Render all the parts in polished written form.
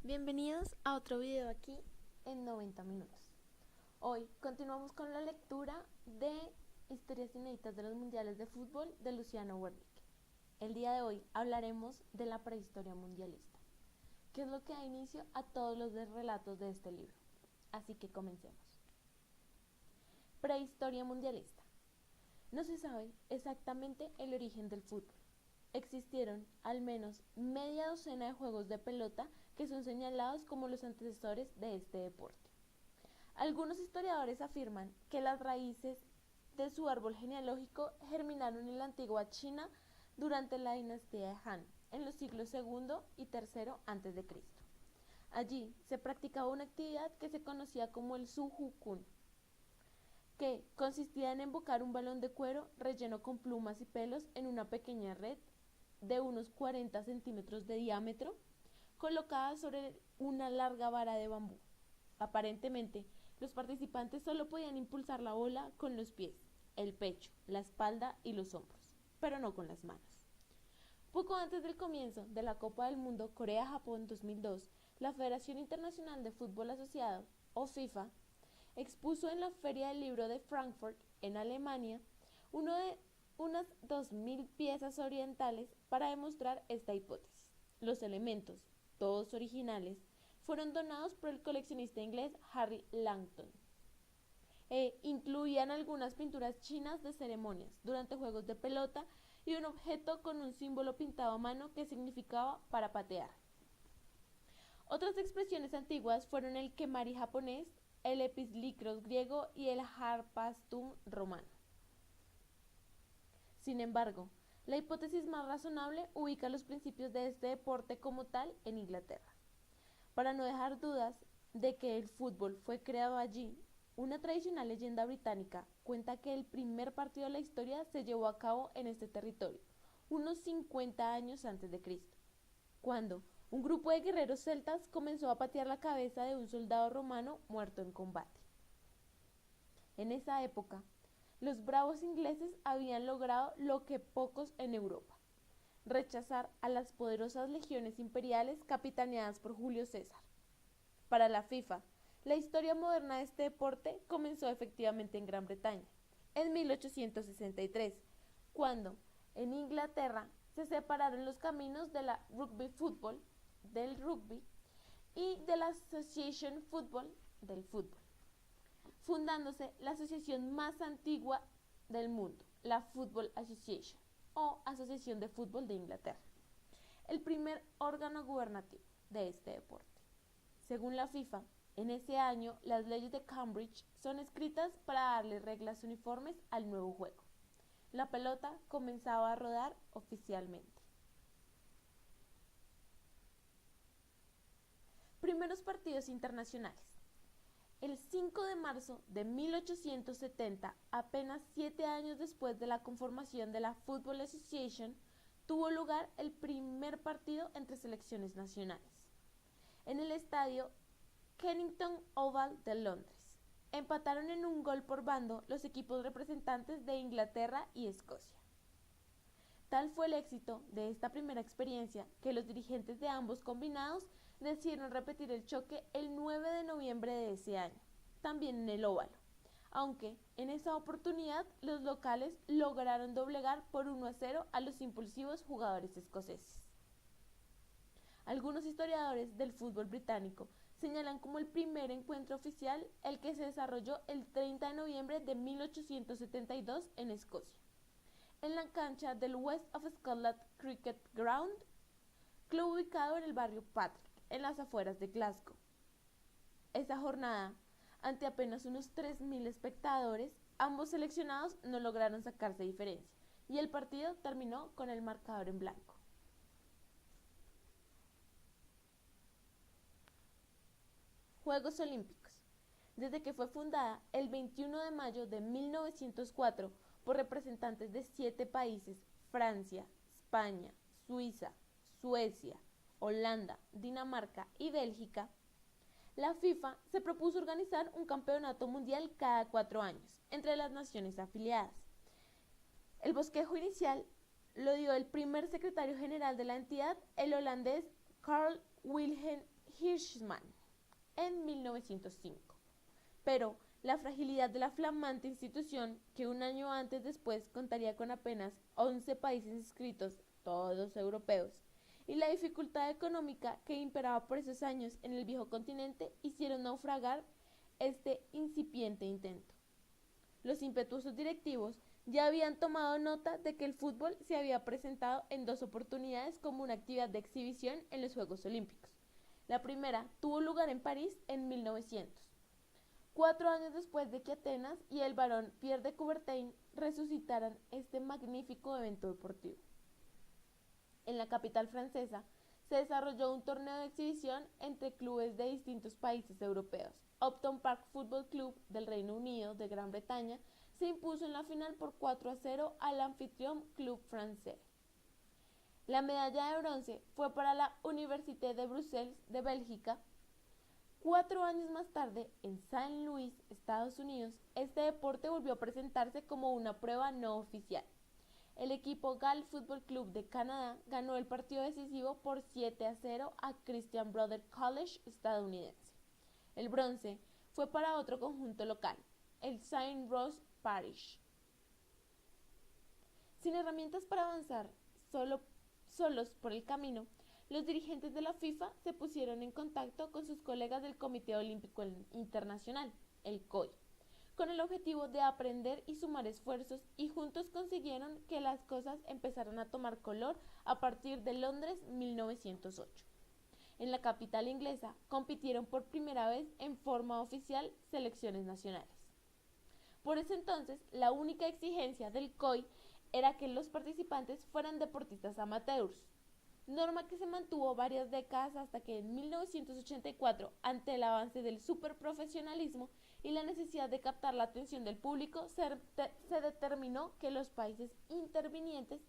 Bienvenidos a otro video aquí en 90 minutos. Hoy continuamos con la lectura de Historias inéditas de los mundiales de fútbol de Luciano Wernick. El día de hoy hablaremos de la prehistoria mundialista, que es lo que da inicio a todos los relatos de este libro. Así que comencemos. Prehistoria mundialista. No se sabe exactamente el origen del fútbol. Existieron al menos media docena de juegos de pelota que son señalados como los antecesores de este deporte. Algunos historiadores afirman que las raíces de su árbol genealógico germinaron en la antigua China durante la dinastía de Han, en los siglos II y III a.C. Allí se practicaba una actividad que se conocía como el Su-Hu-Kun, que consistía en embocar un balón de cuero relleno con plumas y pelos en una pequeña red de unos 40 centímetros de diámetro, colocada sobre una larga vara de bambú. Aparentemente, los participantes solo podían impulsar la bola con los pies, el pecho, la espalda y los hombros, pero no con las manos. Poco antes del comienzo de la Copa del Mundo Corea-Japón 2002, la Federación Internacional de Fútbol Asociado, o FIFA, expuso en la Feria del Libro de Frankfurt, en Alemania, unas 2.000 piezas orientales para demostrar esta hipótesis. Los elementos, todos originales, fueron donados por el coleccionista inglés Harry Langton e incluían algunas pinturas chinas de ceremonias durante juegos de pelota y un objeto con un símbolo pintado a mano que significaba para patear. Otras expresiones antiguas fueron el kemari japonés, el epizlicros griego y el harpastum romano. Sin embargo, la hipótesis más razonable ubica los principios de este deporte como tal en Inglaterra. Para no dejar dudas de que el fútbol fue creado allí, una tradicional leyenda británica cuenta que el primer partido de la historia se llevó a cabo en este territorio, unos 50 años antes de Cristo, cuando un grupo de guerreros celtas comenzó a patear la cabeza de un soldado romano muerto en combate. En esa época, los bravos ingleses habían logrado lo que pocos en Europa: rechazar a las poderosas legiones imperiales capitaneadas por Julio César. Para la FIFA, la historia moderna de este deporte comenzó efectivamente en Gran Bretaña, en 1863, cuando en Inglaterra se separaron los caminos de la Rugby Football, del rugby, y de la Association Football, del fútbol, fundándose la asociación más antigua del mundo, la Football Association, o Asociación de Fútbol de Inglaterra, el primer órgano gubernativo de este deporte. Según la FIFA, en ese año las leyes de Cambridge son escritas para darle reglas uniformes al nuevo juego. La pelota comenzaba a rodar oficialmente. Primeros partidos internacionales. El 5 de marzo de 1870, apenas 7 años después de la conformación de la Football Association, tuvo lugar el primer partido entre selecciones nacionales, en el estadio Kennington Oval de Londres. Empataron en un gol por bando los equipos representantes de Inglaterra y Escocia. Tal fue el éxito de esta primera experiencia que los dirigentes de ambos combinados decidieron repetir el choque el 9 de noviembre de ese año, también en el óvalo, aunque en esa oportunidad los locales lograron doblegar por 1-0 a los impulsivos jugadores escoceses. Algunos historiadores del fútbol británico señalan como el primer encuentro oficial el que se desarrolló el 30 de noviembre de 1872 en Escocia, en la cancha del West of Scotland Cricket Ground, club ubicado en el barrio Patrick, en las afueras de Glasgow. Esa jornada, ante apenas unos 3.000 espectadores, ambos seleccionados no lograron sacarse diferencia, y el partido terminó con el marcador en blanco. Juegos Olímpicos. Desde que fue fundada el 21 de mayo de 1904 por representantes de 7 países: Francia, España, Suiza, Suecia, Holanda, Dinamarca y Bélgica, la FIFA se propuso organizar un campeonato mundial cada 4 años entre las naciones afiliadas. El bosquejo inicial lo dio el primer secretario general de la entidad, el holandés Carl Wilhelm Hirschman en 1905. Pero la fragilidad de la flamante institución, que un año antes después contaría con apenas 11 países inscritos, todos europeos, y la dificultad económica que imperaba por esos años en el viejo continente hicieron naufragar este incipiente intento. Los impetuosos directivos ya habían tomado nota de que el fútbol se había presentado en 2 oportunidades como una actividad de exhibición en los Juegos Olímpicos. La primera tuvo lugar en París en 1900, 4 años después de que Atenas y el barón Pierre de Coubertin resucitaran este magnífico evento deportivo. En la capital francesa se desarrolló un torneo de exhibición entre clubes de distintos países europeos. Upton Park Football Club del Reino Unido de Gran Bretaña se impuso en la final por 4-0 al anfitrión Club Français. La medalla de bronce fue para la Université de Bruselas de Bélgica. 4 años más tarde, en Saint Louis, Estados Unidos, este deporte volvió a presentarse como una prueba no oficial. El equipo Gall Football Club de Canadá ganó el partido decisivo por 7-0 a Christian Brothers College estadounidense. El bronce fue para otro conjunto local, el Saint Rose Parish. Sin herramientas para avanzar solos por el camino, los dirigentes de la FIFA se pusieron en contacto con sus colegas del Comité Olímpico Internacional, el COI, con el objetivo de aprender y sumar esfuerzos, y juntos consiguieron que las cosas empezaran a tomar color a partir de Londres 1908. En la capital inglesa compitieron por primera vez en forma oficial selecciones nacionales. Por ese entonces, la única exigencia del COI era que los participantes fueran deportistas amateurs, norma que se mantuvo varias décadas hasta que en 1984, ante el avance del superprofesionalismo y la necesidad de captar la atención del público, se determinó que los países intervinientes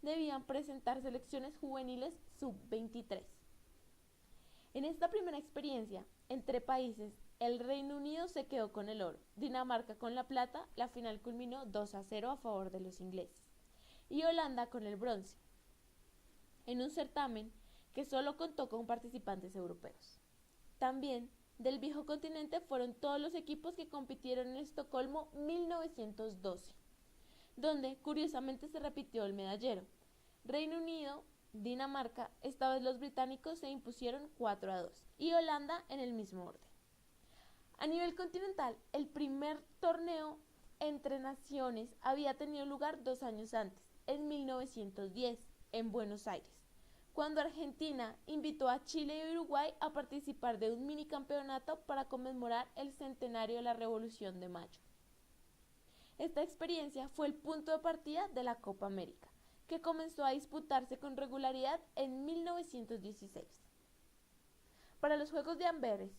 debían presentar selecciones juveniles sub-23. En esta primera experiencia entre países, el Reino Unido se quedó con el oro, Dinamarca con la plata. La final culminó 2-0 a favor de los ingleses, y Holanda con el bronce, en un certamen que solo contó con participantes europeos. También del viejo continente fueron todos los equipos que compitieron en Estocolmo 1912, donde curiosamente se repitió el medallero. Reino Unido, Dinamarca, esta vez los británicos se impusieron 4-2, y Holanda en el mismo orden. A nivel continental, el primer torneo entre naciones había tenido lugar 2 años antes, en 1910, en Buenos Aires, cuando Argentina invitó a Chile y Uruguay a participar de un minicampeonato para conmemorar el centenario de la Revolución de Mayo. Esta experiencia fue el punto de partida de la Copa América, que comenzó a disputarse con regularidad en 1916. Para los Juegos de Amberes,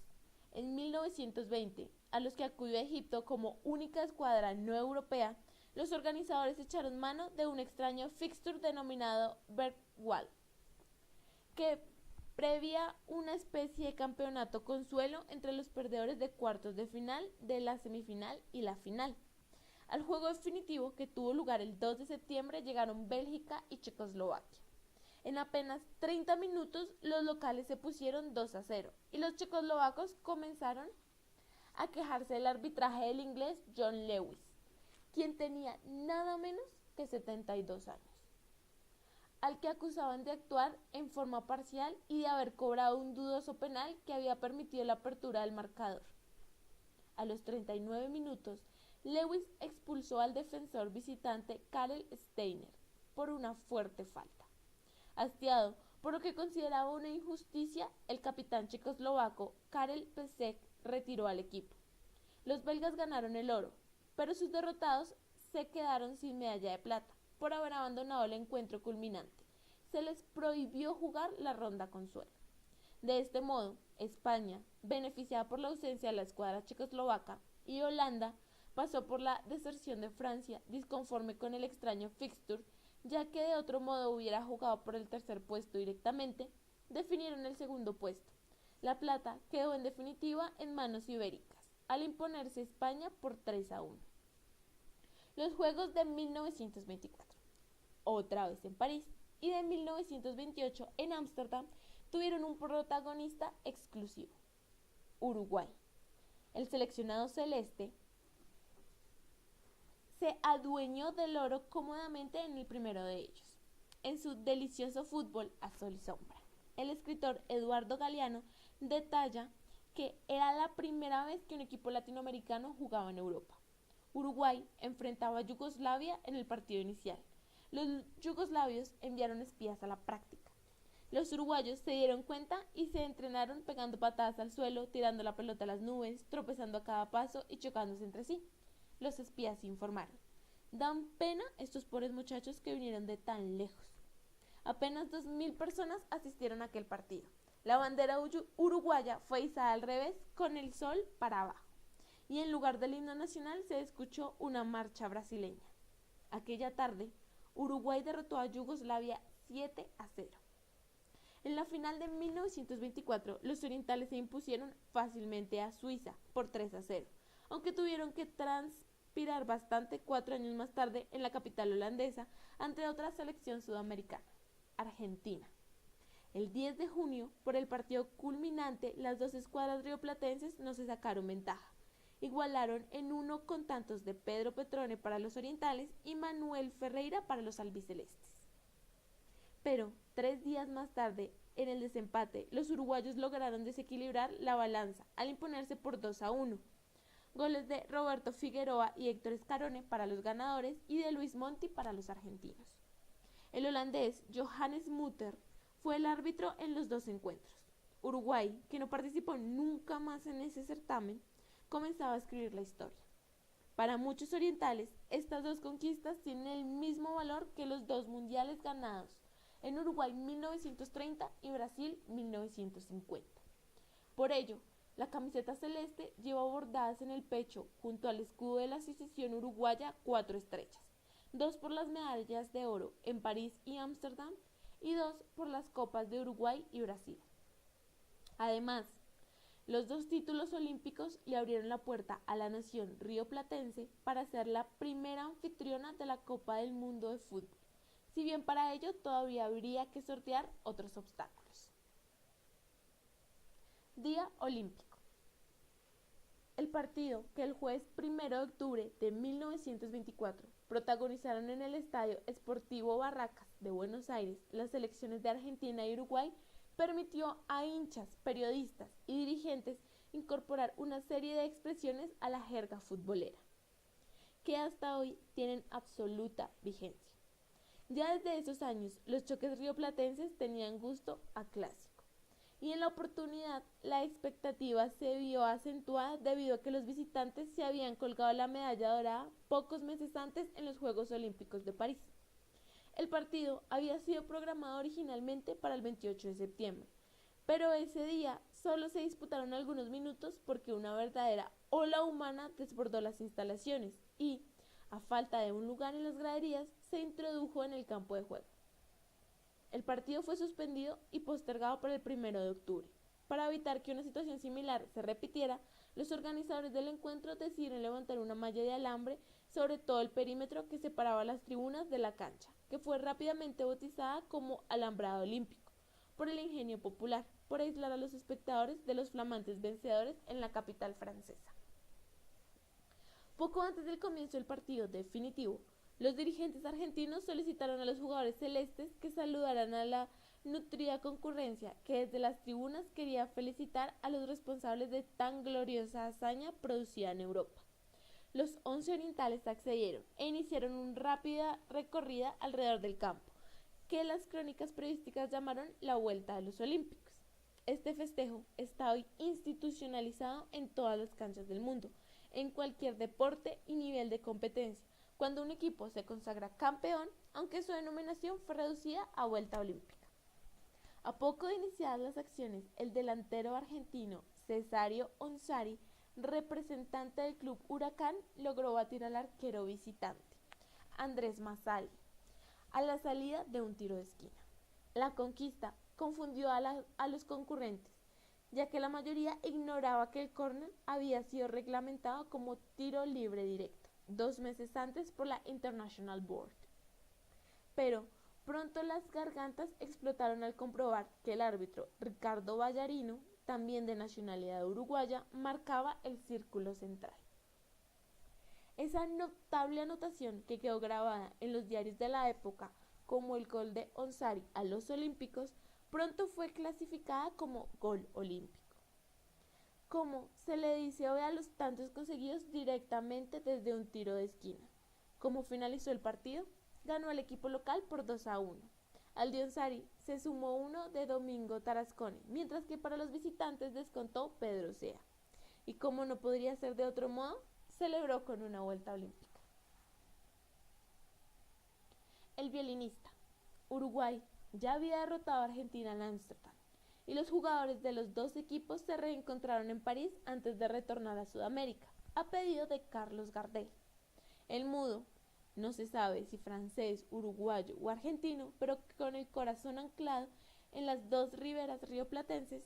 en 1920, a los que acudió Egipto como única escuadra no europea, los organizadores echaron mano de un extraño fixture denominado Bergwall, que previa una especie de campeonato consuelo entre los perdedores de cuartos de final, de la semifinal y la final. Al juego definitivo, que tuvo lugar el 2 de septiembre, llegaron Bélgica y Checoslovaquia. En apenas 30 minutos los locales se pusieron 2-0 y los checoslovacos comenzaron a quejarse del arbitraje del inglés John Lewis, quien tenía nada menos que 72 años, al que acusaban de actuar en forma parcial y de haber cobrado un dudoso penal que había permitido la apertura del marcador. A los 39 minutos, Lewis expulsó al defensor visitante Karel Steiner por una fuerte falta. Hastiado por lo que consideraba una injusticia, el capitán checoslovaco Karel Pesek retiró al equipo. Los belgas ganaron el oro, pero sus derrotados se quedaron sin medalla de plata por haber abandonado el encuentro culminante. Se les prohibió jugar la ronda consuelo. De este modo, España, beneficiada por la ausencia de la escuadra checoslovaca, y Holanda pasó por la deserción de Francia, disconforme con el extraño fixture, ya que de otro modo hubiera jugado por el tercer puesto directamente, definieron el segundo puesto. La plata quedó en definitiva en manos ibéricas, al imponerse España por 3-1. Los Juegos de 1924, otra vez en París, y de 1928 en Ámsterdam, tuvieron un protagonista exclusivo: Uruguay. El seleccionado celeste se adueñó del oro cómodamente en el primero de ellos, en su delicioso fútbol a sol y sombra. El escritor Eduardo Galeano detalla que era la primera vez que un equipo latinoamericano jugaba en Europa. Uruguay enfrentaba a Yugoslavia en el partido inicial. Los yugoslavios enviaron espías a la práctica. Los uruguayos se dieron cuenta y se entrenaron pegando patadas al suelo, tirando la pelota a las nubes, tropezando a cada paso y chocándose entre sí. Los espías informaron: dan pena estos pobres muchachos que vinieron de tan lejos. Apenas 2.000 personas asistieron a aquel partido. La bandera uruguaya fue izada al revés, con el sol para abajo, y en lugar del himno nacional se escuchó una marcha brasileña. Aquella tarde, Uruguay derrotó a Yugoslavia 7-0. En la final de 1924, los orientales se impusieron fácilmente a Suiza por 3-0, aunque tuvieron que transpirar bastante 4 años más tarde en la capital holandesa ante otra selección sudamericana, Argentina. El 10 de junio, por el partido culminante, las dos escuadras rioplatenses no se sacaron ventaja. Igualaron en uno con tantos de Pedro Petrone para los orientales y Manuel Ferreira para los albicelestes. Pero 3 días más tarde, en el desempate, los uruguayos lograron desequilibrar la balanza al imponerse por 2-1. Goles de Roberto Figueroa y Héctor Scarone para los ganadores y de Luis Monti para los argentinos. El holandés Johannes Mutter fue el árbitro en los dos encuentros. Uruguay, que no participó nunca más en ese certamen, comenzaba a escribir la historia. Para muchos orientales, estas dos conquistas tienen el mismo valor que los 2 mundiales ganados en Uruguay 1930 y Brasil 1950. Por ello, la camiseta celeste lleva bordadas en el pecho, junto al escudo de la Asociación Uruguaya, 4 estrellas: 2 por las medallas de oro en París y Ámsterdam y 2 por las copas de Uruguay y Brasil. Además, los 2 títulos olímpicos le abrieron la puerta a la nación rioplatense para ser la primera anfitriona de la Copa del Mundo de Fútbol, si bien para ello todavía habría que sortear otros obstáculos. Día Olímpico. El partido que el jueves 1 de octubre de 1924 protagonizaron en el Estadio Sportivo Barracas de Buenos Aires las selecciones de Argentina y Uruguay permitió a hinchas, periodistas y dirigentes incorporar una serie de expresiones a la jerga futbolera, que hasta hoy tienen absoluta vigencia. Ya desde esos años, los choques rioplatenses tenían gusto a clásico, y en la oportunidad la expectativa se vio acentuada debido a que los visitantes se habían colgado la medalla dorada pocos meses antes en los Juegos Olímpicos de París. El partido había sido programado originalmente para el 28 de septiembre, pero ese día solo se disputaron algunos minutos porque una verdadera ola humana desbordó las instalaciones y, a falta de un lugar en las graderías, se introdujo en el campo de juego. El partido fue suspendido y postergado para el 1 de octubre. Para evitar que una situación similar se repitiera, los organizadores del encuentro decidieron levantar una malla de alambre sobre todo el perímetro que separaba las tribunas de la cancha, que fue rápidamente bautizada como alambrado olímpico, por el ingenio popular, por aislar a los espectadores de los flamantes vencedores en la capital francesa. Poco antes del comienzo del partido definitivo, los dirigentes argentinos solicitaron a los jugadores celestes que saludaran a la nutrida concurrencia que desde las tribunas quería felicitar a los responsables de tan gloriosa hazaña producida en Europa. Los 11 orientales accedieron e iniciaron una rápida recorrida alrededor del campo, que las crónicas periodísticas llamaron la Vuelta de los Olímpicos. Este festejo está hoy institucionalizado en todas las canchas del mundo, en cualquier deporte y nivel de competencia, cuando un equipo se consagra campeón, aunque su denominación fue reducida a Vuelta Olímpica. A poco de iniciadas las acciones, el delantero argentino Cesario Onsari, representante del club Huracán, logró batir al arquero visitante, Andrés Mazzali, a la salida de un tiro de esquina. La conquista confundió a los concurrentes, ya que la mayoría ignoraba que el córner había sido reglamentado como tiro libre directo 2 meses antes por la International Board. Pero Pronto las gargantas explotaron al comprobar que el árbitro Ricardo Vallarino, también de nacionalidad uruguaya, marcaba el círculo central. Esa notable anotación que quedó grabada en los diarios de la época como el gol de Onsari a los Olímpicos, pronto fue clasificada como gol olímpico. Como se le dice hoy a los tantos conseguidos directamente desde un tiro de esquina. ¿Cómo finalizó el partido? Ganó el equipo local por 2-1. Al de Onsari se sumó uno de Domingo Tarascone, mientras que para los visitantes descontó Pedro Sea. Y como no podría ser de otro modo, celebró con una vuelta olímpica. El violinista. Uruguay ya había derrotado a Argentina en Ámsterdam y los jugadores de los dos equipos se reencontraron en París antes de retornar a Sudamérica, a pedido de Carlos Gardel. El mudo, no se sabe si francés, uruguayo o argentino, pero con el corazón anclado en las dos riberas rioplatenses,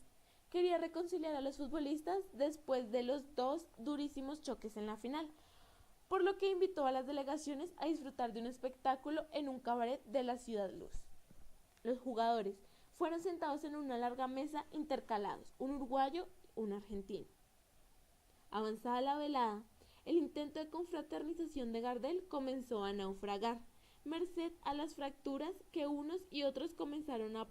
quería reconciliar a los futbolistas después de los dos durísimos choques en la final, por lo que invitó a las delegaciones a disfrutar de un espectáculo en un cabaret de la Ciudad Luz. Los jugadores fueron sentados en una larga mesa intercalados, un uruguayo y un argentino. Avanzada la velada, el intento de confraternización de Gardel comenzó a naufragar, merced a las fracturas que unos y otros comenzaron a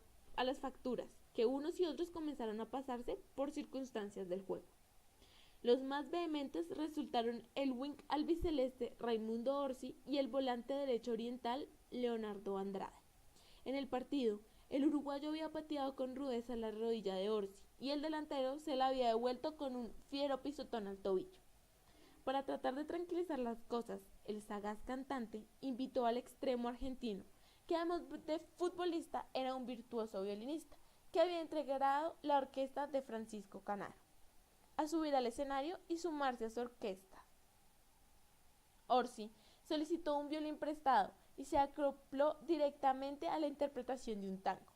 pasarse por circunstancias del juego. Los más vehementes resultaron el wing albiceleste Raimundo Orsi y el volante derecho oriental Leonardo Andrade. En el partido, el uruguayo había pateado con rudeza la rodilla de Orsi y el delantero se la había devuelto con un fiero pisotón al tobillo. Para tratar de tranquilizar las cosas, el sagaz cantante invitó al extremo argentino, que además de futbolista era un virtuoso violinista, que había integrado la orquesta de Francisco Canaro, a subir al escenario y sumarse a su orquesta. Orsi solicitó un violín prestado y se acopló directamente a la interpretación de un tango.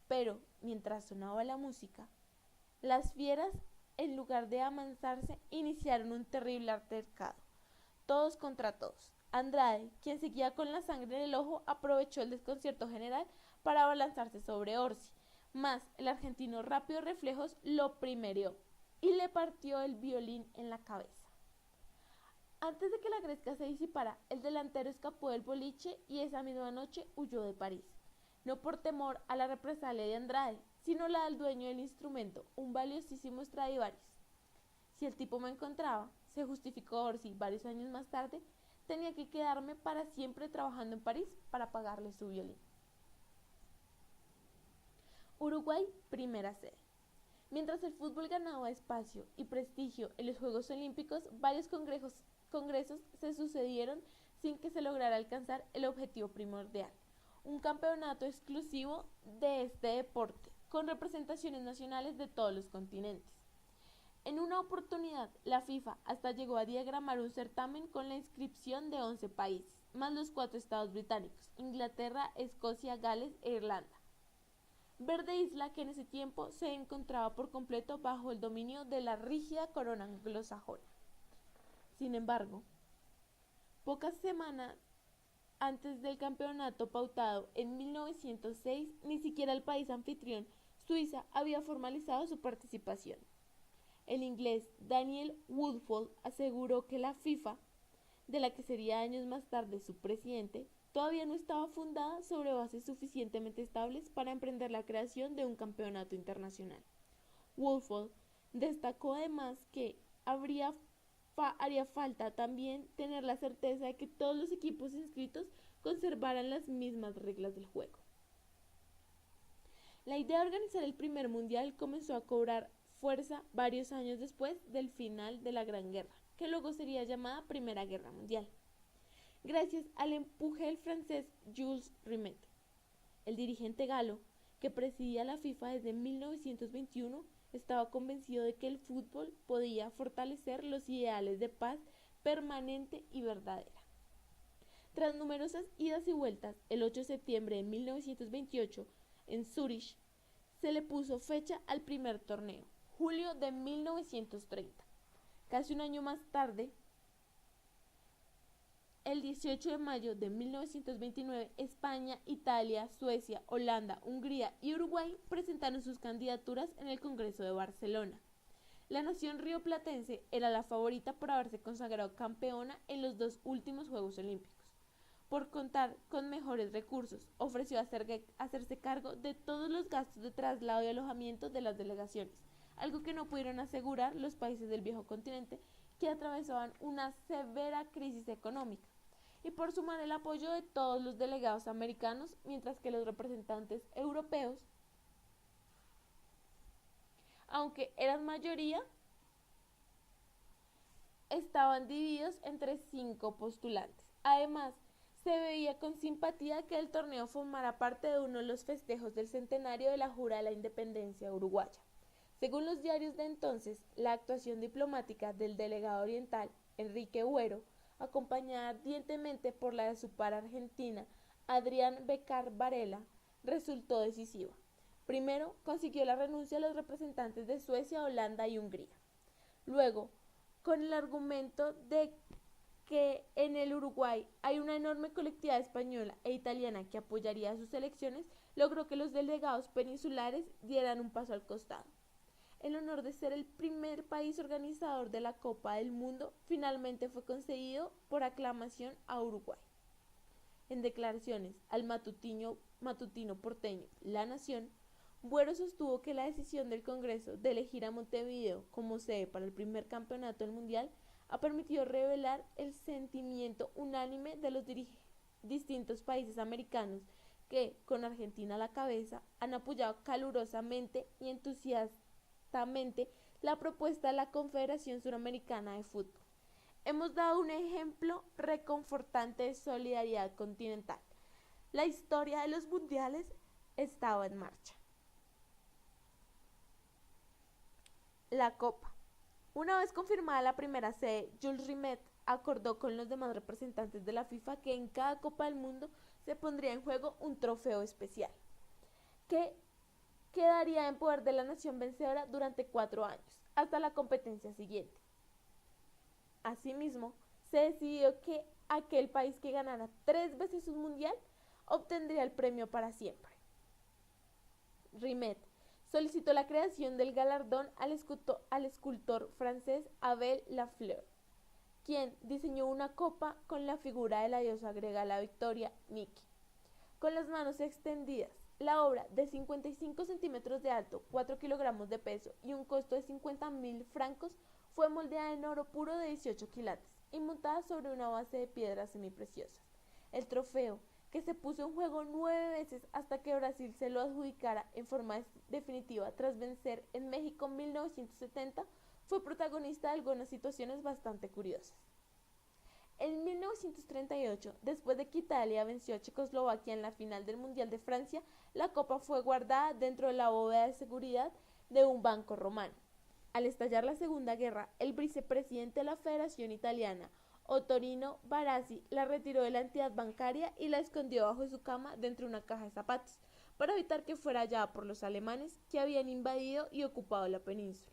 Pero, mientras sonaba la música, las fieras, en lugar de amansarse, iniciaron un terrible altercado, todos contra todos. Andrade, quien seguía con la sangre en el ojo, aprovechó el desconcierto general para abalanzarse sobre Orsi, mas el argentino rápidos reflejos lo primereó y le partió el violín en la cabeza. Antes de que la gresca se disipara, el delantero escapó del boliche y esa misma noche huyó de París, no por temor a la represalia de Andrade, sino la del dueño del instrumento, un valiosísimo Stradivarius. Si el tipo me encontraba, se justificó Orsi varios años más tarde, tenía que quedarme para siempre trabajando en París para pagarle su violín. Uruguay, primera sede. Mientras el fútbol ganaba espacio y prestigio en los Juegos Olímpicos, varios congresos se sucedieron sin que se lograra alcanzar el objetivo primordial, un campeonato exclusivo de este deporte, con representaciones nacionales de todos los continentes. En una oportunidad, la FIFA hasta llegó a diagramar un certamen con la inscripción de 11 países, más los 4 estados británicos, Inglaterra, Escocia, Gales e Irlanda. Verde Isla, que en ese tiempo se encontraba por completo bajo el dominio de la rígida corona anglosajona. Sin embargo, pocas semanas antes del campeonato pautado en 1906, ni siquiera el país anfitrión, Suiza, había formalizado su participación. El inglés Daniel Woodford aseguró que la FIFA, de la que sería años más tarde su presidente, todavía no estaba fundada sobre bases suficientemente estables para emprender la creación de un campeonato internacional. Woodford destacó además que haría falta también tener la certeza de que todos los equipos inscritos conservaran las mismas reglas del juego. La idea de organizar el primer mundial comenzó a cobrar fuerza varios años después del final de la Gran Guerra, que luego sería llamada Primera Guerra Mundial, gracias al empuje del francés Jules Rimet. El dirigente galo, que presidía la FIFA desde 1921, estaba convencido de que el fútbol podía fortalecer los ideales de paz permanente y verdadera. Tras numerosas idas y vueltas, el 8 de septiembre de 1928, en Zúrich, se le puso fecha al primer torneo, julio de 1930. Casi un año más tarde, El 18 de mayo de 1929, España, Italia, Suecia, Holanda, Hungría y Uruguay presentaron sus candidaturas en el Congreso de Barcelona. La nación rioplatense era la favorita por haberse consagrado campeona en los dos últimos Juegos Olímpicos. Por contar con mejores recursos, ofreció hacerse cargo de todos los gastos de traslado y alojamiento de las delegaciones, algo que no pudieron asegurar los países del viejo continente que atravesaban una severa crisis económica, y por sumar el apoyo de todos los delegados americanos, mientras que los representantes europeos, aunque eran mayoría, estaban divididos entre 5 postulantes. Además, se veía con simpatía que el torneo formara parte de uno de los festejos del centenario de la Jura de la Independencia uruguaya. Según los diarios de entonces, la actuación diplomática del delegado oriental, Enrique Huero, acompañada ardientemente por la de su par argentina, Adrián Becar Varela, resultó decisiva. Primero, consiguió la renuncia de los representantes de Suecia, Holanda y Hungría. Luego, con el argumento de que en el Uruguay hay una enorme colectividad española e italiana que apoyaría a sus elecciones, logró que los delegados peninsulares dieran un paso al costado. El honor de ser el primer país organizador de la Copa del Mundo finalmente fue concedido por aclamación a Uruguay. En declaraciones al matutino porteño La Nación, Buero sostuvo que la decisión del Congreso de elegir a Montevideo como sede para el primer campeonato del Mundial ha permitido revelar el sentimiento unánime de los distintos países americanos que, con Argentina a la cabeza, han apoyado calurosamente y entusiastamente la propuesta de la Confederación Suramericana de Fútbol. Hemos dado un ejemplo reconfortante de solidaridad continental. La historia de los mundiales estaba en marcha. La Copa. Una vez confirmada la primera sede, Jules Rimet acordó con los demás representantes de la FIFA que en cada Copa del Mundo se pondría en juego un trofeo especial, que quedaría en poder de la nación vencedora durante 4 años, hasta la competencia siguiente. Asimismo, se decidió que aquel país que ganara 3 veces un mundial obtendría el premio para siempre. Rimet solicitó la creación del galardón al escultor francés Abel Lafleur, quien diseñó una copa con la figura de la diosa griega la victoria, Nike. Con las manos extendidas, la obra de 55 centímetros de alto, 4 kilogramos de peso y un costo de 50.000 francos fue moldeada en oro puro de 18 quilates y montada sobre una base de piedras semipreciosas. El trofeo, que se puso en juego 9 veces hasta que Brasil se lo adjudicara en forma definitiva tras vencer en México en 1970, fue protagonista de algunas situaciones bastante curiosas. En 1938, después de que Italia venció a Checoslovaquia en la final del Mundial de Francia, la copa fue guardada dentro de la bóveda de seguridad de un banco romano. Al estallar la Segunda Guerra, el vicepresidente de la Federación Italiana, Ottorino Barassi, la retiró de la entidad bancaria y la escondió bajo su cama dentro de una caja de zapatos, para evitar que fuera hallada por los alemanes que habían invadido y ocupado la península.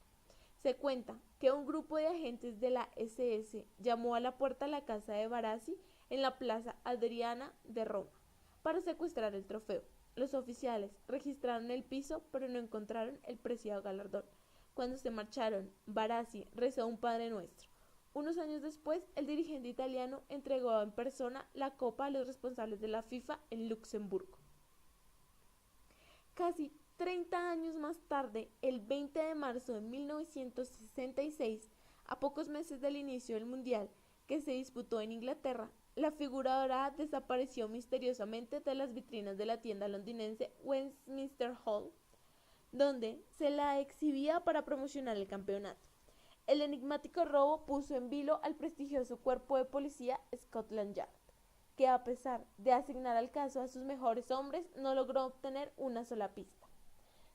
Se cuenta que un grupo de agentes de la SS llamó a la puerta de la casa de Barassi en la Plaza Adriana de Roma para secuestrar el trofeo. Los oficiales registraron el piso, pero no encontraron el preciado galardón. Cuando se marcharon, Barassi rezó un Padre Nuestro. Unos años después, el dirigente italiano entregó en persona la copa a los responsables de la FIFA en Luxemburgo. Casi 30 años más tarde, el 20 de marzo de 1966, a pocos meses del inicio del Mundial, que se disputó en Inglaterra, la figura dorada desapareció misteriosamente de las vitrinas de la tienda londinense Westminster Hall, donde se la exhibía para promocionar el campeonato. El enigmático robo puso en vilo al prestigioso cuerpo de policía Scotland Yard, que a pesar de asignar al caso a sus mejores hombres, no logró obtener una sola pista.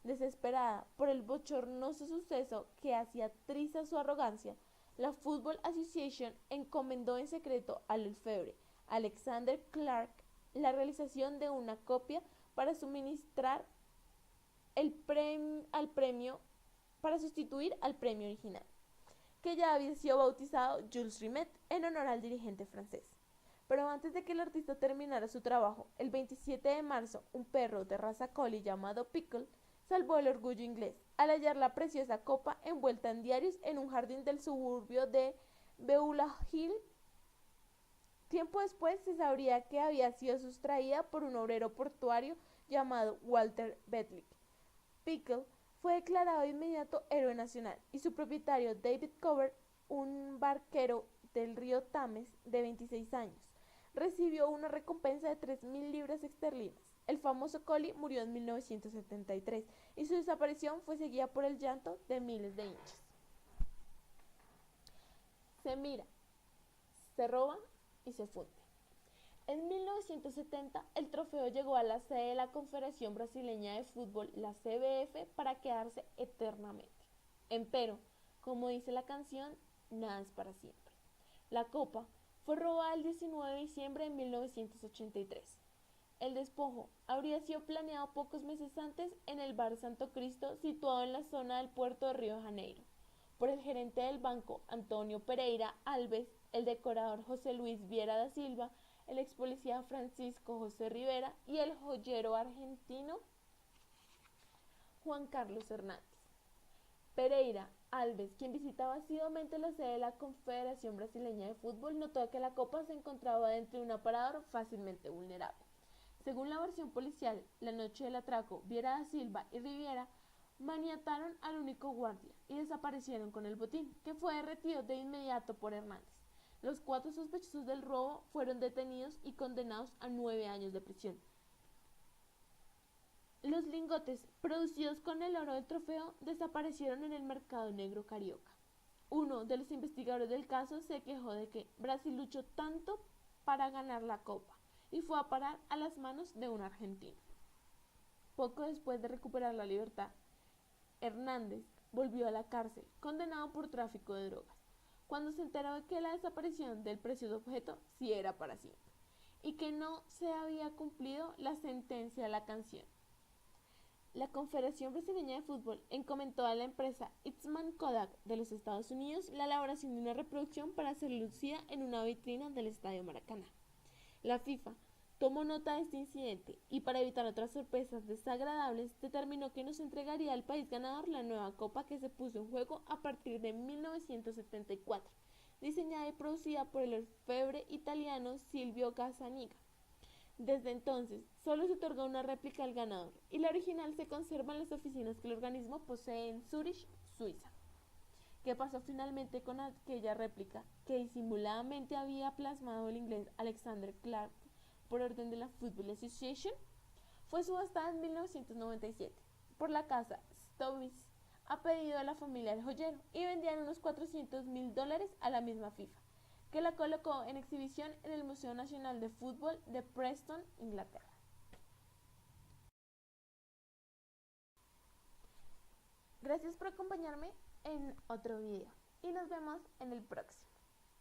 Desesperada por el bochornoso suceso que hacía trizas su arrogancia, la Football Association encomendó en secreto al orfebre Alexander Clark la realización de una copia para suministrar para sustituir al premio original, que ya había sido bautizado Jules Rimet en honor al dirigente francés. Pero antes de que el artista terminara su trabajo, el 27 de marzo, un perro de raza collie llamado Pickle salvó el orgullo inglés al hallar la preciosa copa envuelta en diarios en un jardín del suburbio de Beulah Hill. Tiempo después se sabría que había sido sustraída por un obrero portuario llamado Walter Bedlick. Pickle fue declarado de inmediato héroe nacional y su propietario David Covert, un barquero del río Thames de 26 años, recibió una recompensa de 3.000 libras esterlinas. El famoso collie murió en 1973 y su desaparición fue seguida por el llanto de miles de hinchas. Se mira, se roba y se funde. En 1970, el trofeo llegó a la sede de la Confederación Brasileña de Fútbol, la CBF, para quedarse eternamente. Empero, como dice la canción, nada es para siempre. La copa fue robada el 19 de diciembre de 1983. El despojo habría sido planeado pocos meses antes en el bar Santo Cristo, situado en la zona del puerto de Río de Janeiro, por el gerente del banco Antonio Pereira Alves, el decorador José Luis Viera da Silva, el ex policía Francisco José Rivera y el joyero argentino Juan Carlos Hernández. Pereira Alves, quien visitaba asiduamente la sede de la Confederación Brasileña de Fútbol, notó que la copa se encontraba dentro de un aparador fácilmente vulnerable. Según la versión policial, la noche del atraco, Viera da Silva y Rivera maniataron al único guardia y desaparecieron con el botín, que fue derretido de inmediato por Hernández. Los 4 sospechosos del robo fueron detenidos y condenados a 9 años de prisión. Los lingotes producidos con el oro del trofeo desaparecieron en el mercado negro carioca. Uno de los investigadores del caso se quejó de que Brasil luchó tanto para ganar la copa y fue a parar a las manos de un argentino. Poco después de recuperar la libertad, Hernández volvió a la cárcel, condenado por tráfico de drogas, cuando se enteró de que la desaparición del precioso objeto sí era para siempre y que no se había cumplido la sentencia de la canción. La Confederación Brasileña de Fútbol encomendó a la empresa Eastman Kodak de los Estados Unidos la elaboración de una reproducción para ser lucida en una vitrina del Estadio Maracaná. La FIFA tomó nota de este incidente y, para evitar otras sorpresas desagradables, determinó que nos entregaría al país ganador la nueva copa que se puso en juego a partir de 1974, diseñada y producida por el orfebre italiano Silvio Gazzaniga. Desde entonces, solo se otorga una réplica al ganador y la original se conserva en las oficinas que el organismo posee en Zúrich, Suiza. ¿Qué pasó finalmente con aquella réplica que disimuladamente había plasmado el inglés Alexander Clark por orden de la Football Association? Fue subastada en 1997 por la casa Sotheby's a pedido de la familia del joyero y vendían unos $400.000 a la misma FIFA, que la colocó en exhibición en el Museo Nacional de Fútbol de Preston, Inglaterra. Gracias por acompañarme en otro video y nos vemos en el próximo.